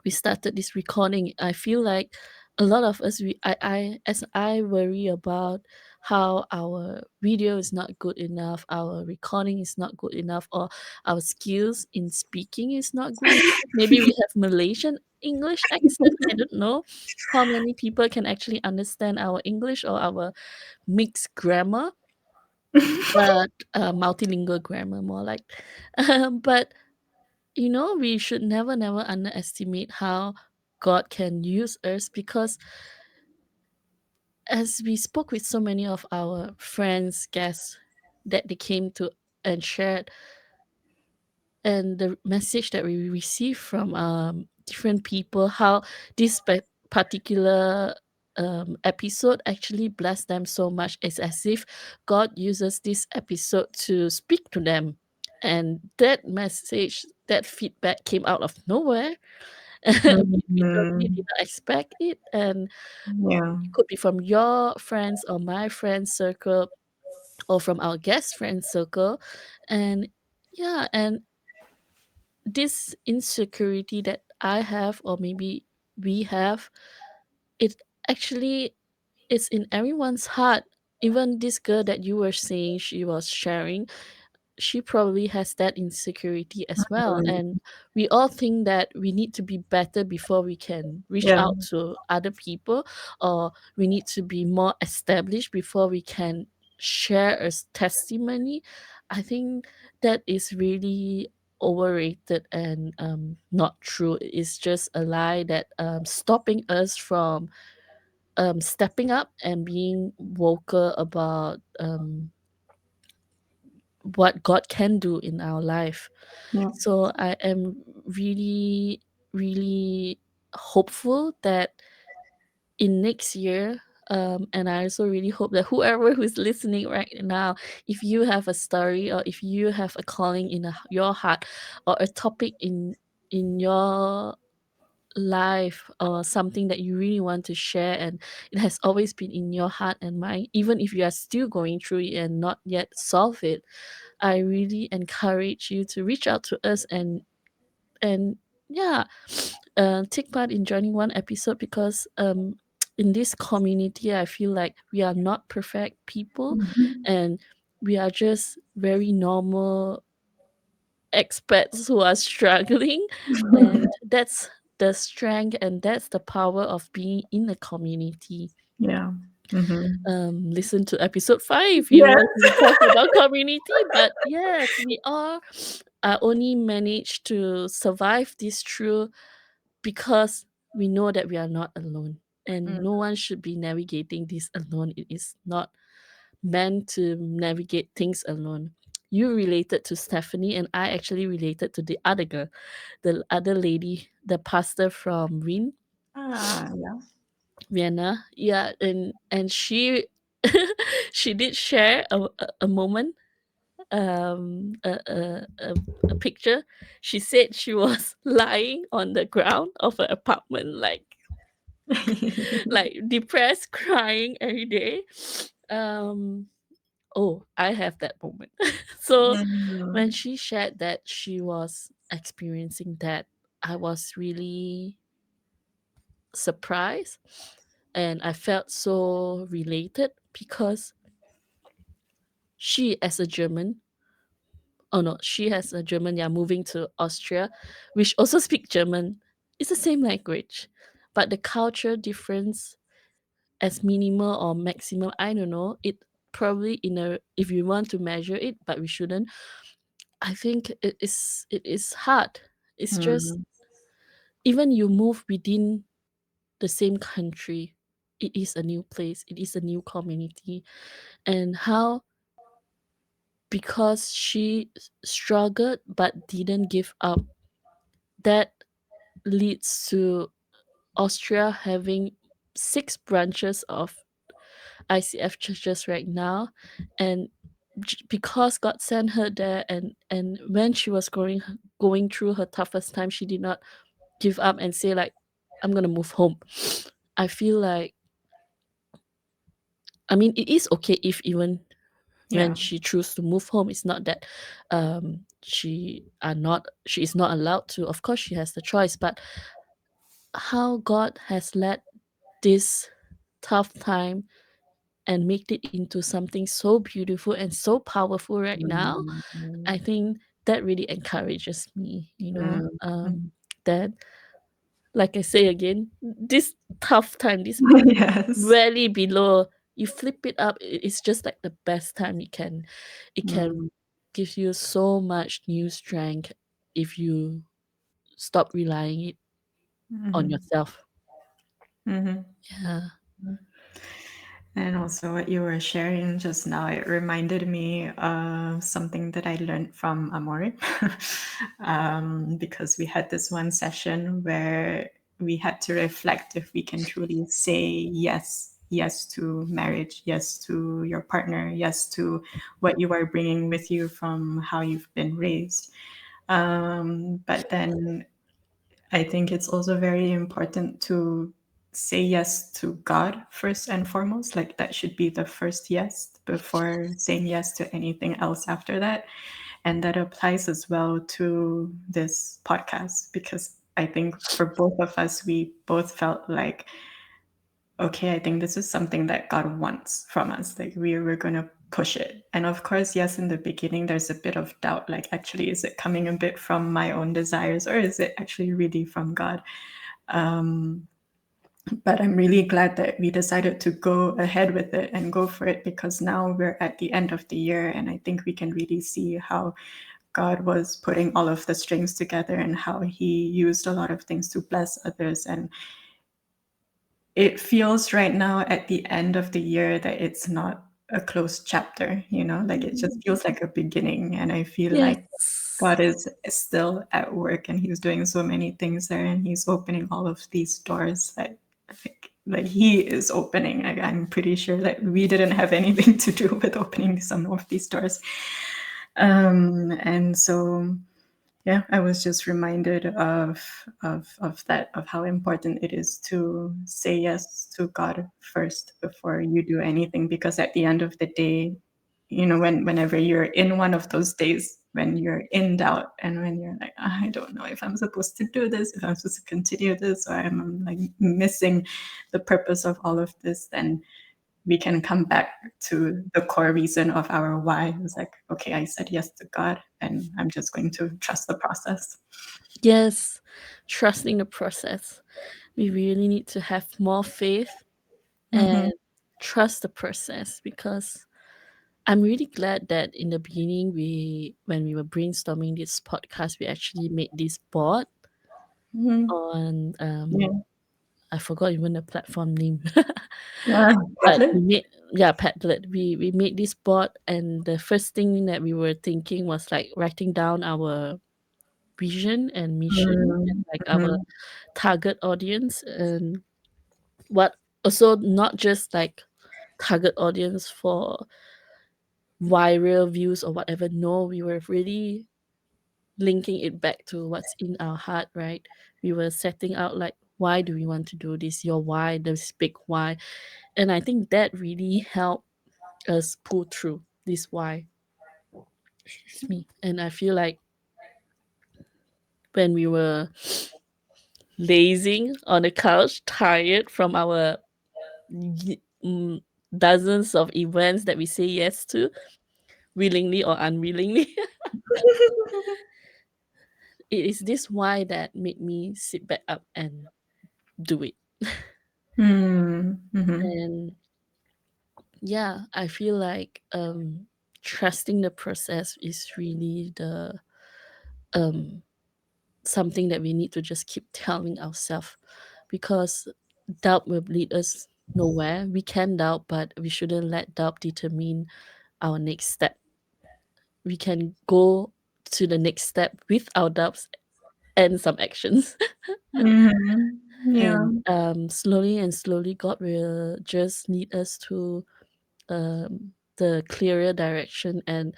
we started this recording, I feel like a lot of us, as I worry about how our video is not good enough, our recording is not good enough, or our skills in speaking is not good enough. Maybe we have Malaysian English accent. I don't know how many people can actually understand our English or our mixed grammar, but multilingual grammar more like. But we should never underestimate how God can use us, because as we spoke with so many of our friends, guests, that they came to and shared, and the message that we received from different people, how this particular episode actually blessed them so much. It's as if God uses this episode to speak to them. And that message, that feedback came out of nowhere. We totally Mhm. did not expect it, and Yeah. it could be from your friends or my friends circle, or from our guest friends circle. And yeah, and this insecurity that I have, or maybe we have, it actually is in everyone's heart. Even this girl that you were saying, she was sharing, she probably has that insecurity as well. Mm. And we all think that we need to be better before we can reach Yeah. out to other people, or we need to be more established before we can share a testimony. I think that is really overrated and not true. It's just a lie that stopping us from stepping up and being vocal about what God can do in our life. Yeah. So I am really, really hopeful that in next year, and I also really hope that whoever who's listening right now, if you have a story or if you have a calling in your heart, or a topic in your life, or something that you really want to share, and it has always been in your heart and mind, even if you are still going through it and not yet solve it, I really encourage you to reach out to us and yeah, take part in joining one episode, because in this community I feel like we are not perfect people, Mhm. and we are just very normal expats who are struggling, and that's the strength and that's the power of being in a community. Yeah. Mhm. Listen to episode 5 if you Yes. want to talk about community. But yes, we all only managed to survive this through because we know that we are not alone, and Mm. no one should be navigating this alone. It is not meant to navigate things alone. You related to Stephanie, and I actually related to the other girl, the other lady, the pastor from Yeah. Vienna. Yeah, and she she did share a moment, um a, a, a, a picture. She said she was lying on the ground of her apartment, like depressed, crying every day. um oh, I have that moment. So when Mm. she shared that she was experiencing that, I was really surprised, and I felt so related, because she as a German, oh no, she has a German, yeah, moving to Austria, which also speak German. It's the same language, but the culture difference, as minimal or maximum, I don't know. It probably in a, if you want to measure it, but we shouldn't. I think it is hard. It's just, Mm. even you move within the same country, it is a new place, it is a new community, and how, because she struggled but didn't give up, that leads to Austria having 6 branches of ICF churches right now. And because God sent her there, and when she was going through her toughest time, she did not give up and say like, I'm gonna move home. I feel like, I mean, it is okay if even when Yeah. she choose to move home, it's not that she is not allowed to. Of course she has the choice, but how God has led this tough time and made it into something so beautiful and so powerful right now, Mm. I think that really encourages me, Mm. that, like I say again, this tough time, this Yes. rarely below, you flip it up, it's just like the best time it can Mm. give you so much new strength if you stop relying it on Mhm. yourself. Mhm. Yeah. And also, what you were sharing just now, it reminded me of something that I learned from Amore. Because we had this one session where we had to reflect if we can truly say yes to marriage, yes to your partner, yes to what you are bringing with you from how you've been raised. But then I think it's also very important to say yes to God first and foremost. Like that should be the first yes before saying yes to anything else after that. And that applies as well to this podcast because I think for both of us, we both felt like, okay, I think this is something that God wants from us. Like we're going to push it. And of course, yes, in the beginning, there's a bit of doubt, like, actually, is it coming a bit from my own desires, or is it actually really from God? But I'm really glad that we decided to go ahead with it and go for it, because now we're at the end of the year, and I think we can really see how God was putting all of the strings together and how He used a lot of things to bless others. And it feels right now at the end of the year that it's not a closed chapter, like it just feels like a beginning. And I feel like Yes. God is still at work, and He's doing so many things there, and He's opening all of these doors that like He is opening. I'm pretty sure that we didn't have anything to do with opening some of these doors. And so, yeah, I was just reminded of that, of how important it is to say yes to God first before you do anything, because at the end of the day, whenever you're in one of those days when you're in doubt, and when you're like, I don't know if I'm supposed to do this, if I'm supposed to continue this, or I'm like missing the purpose of all of this, then we can come back to the core reason of our why. It's like, okay, I said yes to God, and I'm just going to trust the process. Yes, trusting the process. We really need to have more faith Mm-hmm. and trust the process, because I'm really glad that in the beginning, when we were brainstorming this podcast, we actually made this board Mm-hmm. on Yeah. I forgot even the platform name. Yeah. But Padlet? we made, yeah, Padlet. We made this board, and the first thing that we were thinking was like writing down our vision and mission, and like our Mm-hmm. target audience, and what also not just like target audience for viral views or whatever. No, we were really linking it back to what's in our heart, right? We were setting out like, why do we want to do this? Your why, this big why. And I think that really helped us pull through this why. Excuse me. And I feel like when we were lazing on the couch, tired from our y- mm, dozens of events that we say yes to, willingly or unwillingly, it is this why that made me sit back up and do it. Mm-hmm. And yeah, I feel like trusting the process is really the um something that we need to just keep telling ourselves, because doubt will lead us nowhere. We can doubt, but we shouldn't let doubt determine our next step. We can go to the next step with our doubts and some actions. Mm-hmm. Yeah. And slowly and slowly, God will just lead us to the clearer direction. And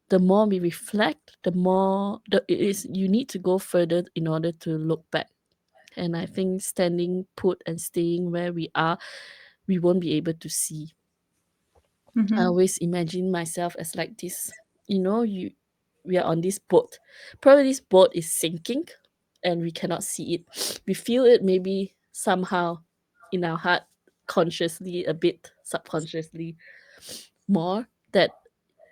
the more we reflect, the more it is you need to go further in order to look back. And I think standing put and staying where we are, we won't be able to see. I Mm-hmm. always imagine myself as like this, you we are on this boat. Probably this boat is sinking and we cannot see it. We feel it maybe somehow in our heart, consciously, a bit subconsciously more, that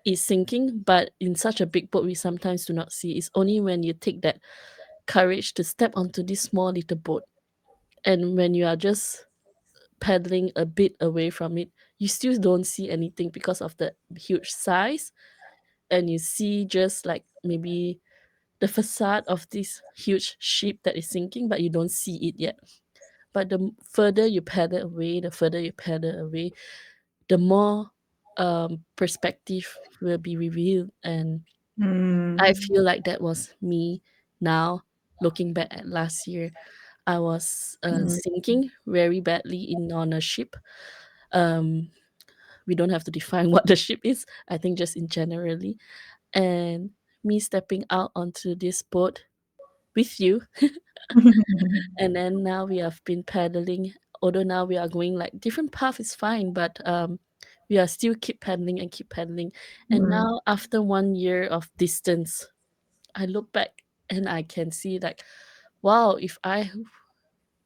is sinking, but in such a big boat we sometimes do not see. It's only when you take that courage to step onto this small little boat, and when you are just paddling a bit away from it, you still don't see anything because of the huge size, and you see just like maybe the facade of this huge ship that is sinking, but you don't see it yet. But the further you paddle away, the further you paddle away, the more perspective will be revealed. And I Mm-hmm. feel like that was me now, looking back at last year. I was sinking very badly in on a ship. Um, we don't have to define what the ship is. I think just in generally, and me stepping out onto this boat with you, and then now we have been paddling. Although now we are going like different path is fine, but we are still keep paddling and keep paddling. And Mm-hmm. now after 1 year of distance, I look back and I can see like, wow, if I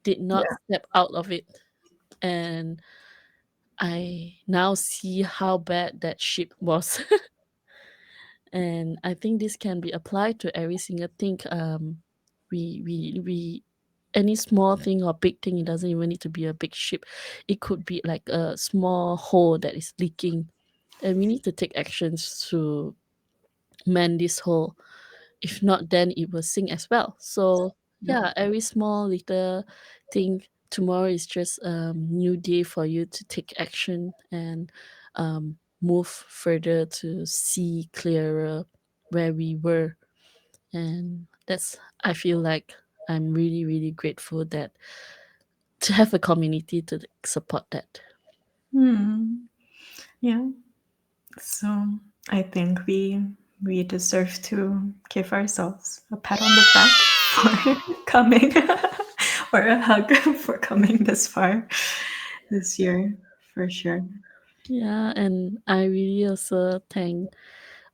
did not Yeah. step out of it and I now see how bad that ship was. And I think this can be applied to every single thing. We any small thing or big thing, it doesn't even need to be a big ship. It could be like a small hole that is leaking, and we need to take actions to mend this hole. If not, then it will sink as well. So Yep. yeah, every small little thing, tomorrow is just a new day for you to take action and move further to see clearer where we were. And that's, I feel like I'm really really grateful that to have a community to support that. Hmm. Yeah. So I think we deserve to give ourselves a pat on the back for coming, or a hug for coming this far this year, for sure. Yeah, and I really also thank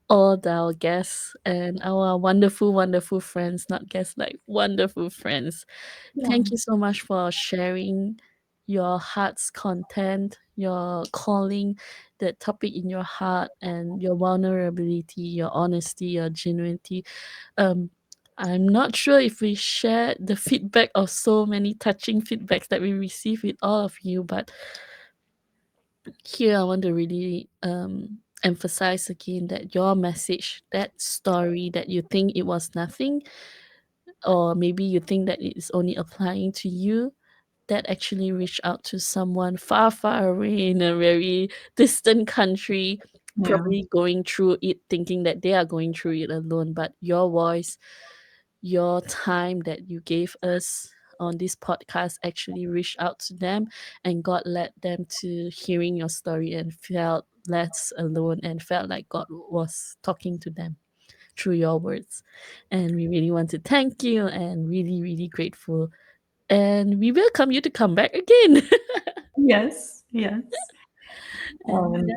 all our guests and our wonderful, wonderful friends, not guests, like wonderful friends. Yeah. Thank you so much for sharing your heart's content, your calling, the topic in your heart, and your vulnerability, your honesty, your genuinity. Um, I'm not sure if we shared the feedback of so many touching feedbacks that we received with all of you, but here I want to really emphasize again that your message, that story that you think it was nothing, or maybe you think that it is only applying to you, that actually reached out to someone far, far away in a very distant country, Yeah. probably going through it, thinking that they are going through it alone. But your voice, your time that you gave us on this podcast actually reached out to them, and God led them to hearing your story and felt less alone and felt like God was talking to them through your words. And we really want to thank you and really, really grateful. And we welcome you to come back again. Yes. Yes. And And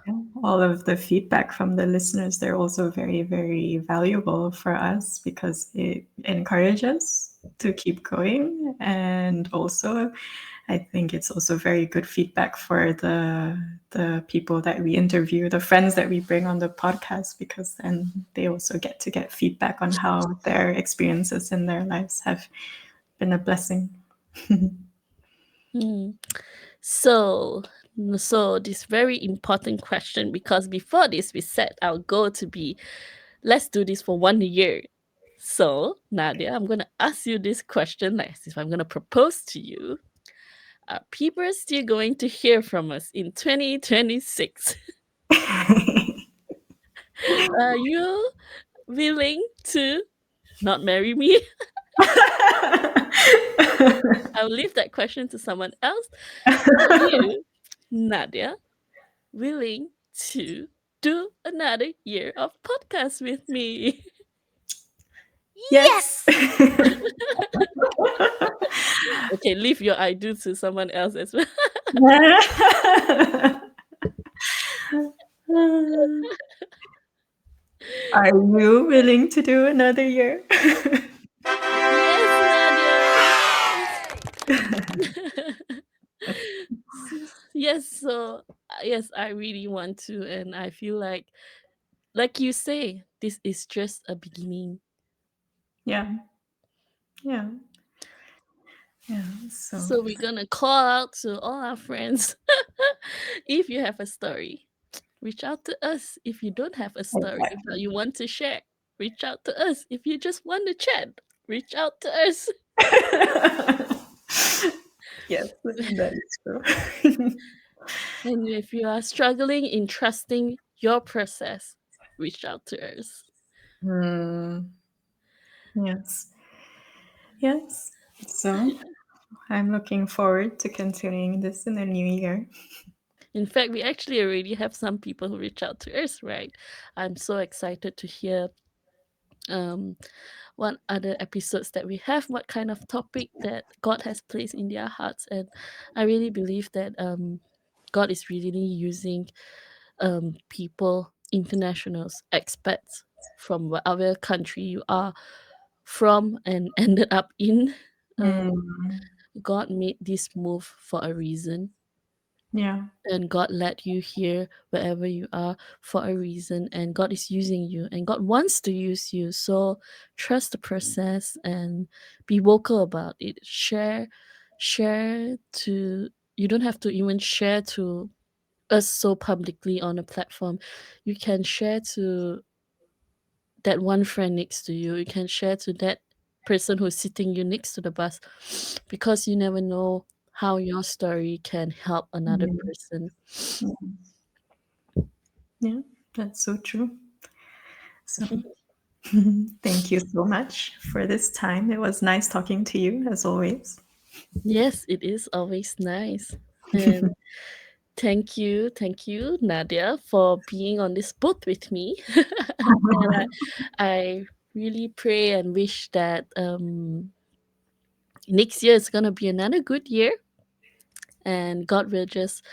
yeah, all of the feedback from the listeners, they're also very, very valuable for us because it encourages us to keep going. And also, I think it's also very good feedback for the people that we interview, the friends that we bring on the podcast, because then they also get to get feedback on how their experiences in their lives have been a blessing. mm, so, so this very important question, because before this we set our goal to be, let's do this for 1 year. So, Nadia, I'm gonna ask you this question, like as if I'm gonna propose to you. Are people still going to hear from us in 2026? Are you willing to not marry me? I'll leave that question to someone else. Are you, Nadia, willing to do another year of podcast with me? Yes. Yes! Okay, leave your I do to someone else as well. Are you willing to do another year? Yes, Nadia, yes. Yes, so yes, I really want to, and I feel like you say, this is just a beginning. Yeah, yeah, yeah. So So we're gonna call out to all our friends. If you have a story, reach out to us. If you don't have a story but exactly. you want to share, reach out to us. If you just want to chat, reach out to us. Yes, that is true. And if you are struggling in trusting your process, reach out to us. Hmm. Yes, yes. So I'm looking forward to continuing this in the new year. In fact, we actually already have some people who reach out to us, right? I'm so excited to hear um what other episodes that we have, what kind of topic that God has placed in their hearts. And I really believe that God is really using people, internationals, expats from whatever country you are from and ended up in. Hmm. God made this move for a reason. Yeah. And God led you here wherever you are for a reason, and God is using you, and God wants to use you. So trust the process and be vocal about it. Share to you don't have to even share to us so publicly on a platform. You can share to that one friend next to you. You can share to that person who's sitting you next to the bus, because you never know how your story can help another Yeah. person. Yeah, that's so true. So thank you so much for this time. It was nice talking to you as always. Yes, it is always nice. And thank you, Nadia, for being on this boat with me. And I really pray and wish that next year is gonna be another good year, and God will just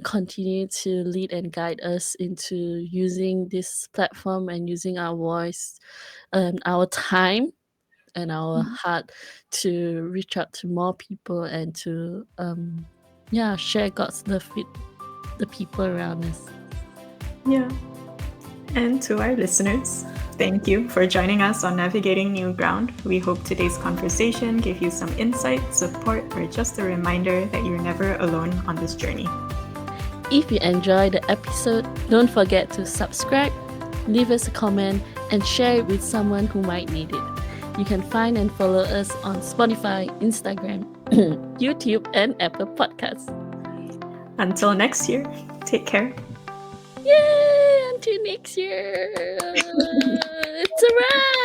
continue to lead and guide us into using this platform and using our voice, our time, and our heart to reach out to more people and to yeah, share God's love with the people around us. Yeah. And to our listeners, thank you for joining us on Navigating New Ground. We hope today's conversation gave you some insight, support, or just a reminder that you're never alone on this journey. If you enjoyed the episode, don't forget to subscribe, leave us a comment, and share it with someone who might need it. You can find and follow us on Spotify, Instagram, YouTube, and Apple Podcasts. Until next year, take care. Yay! Until next year. It's a wrap.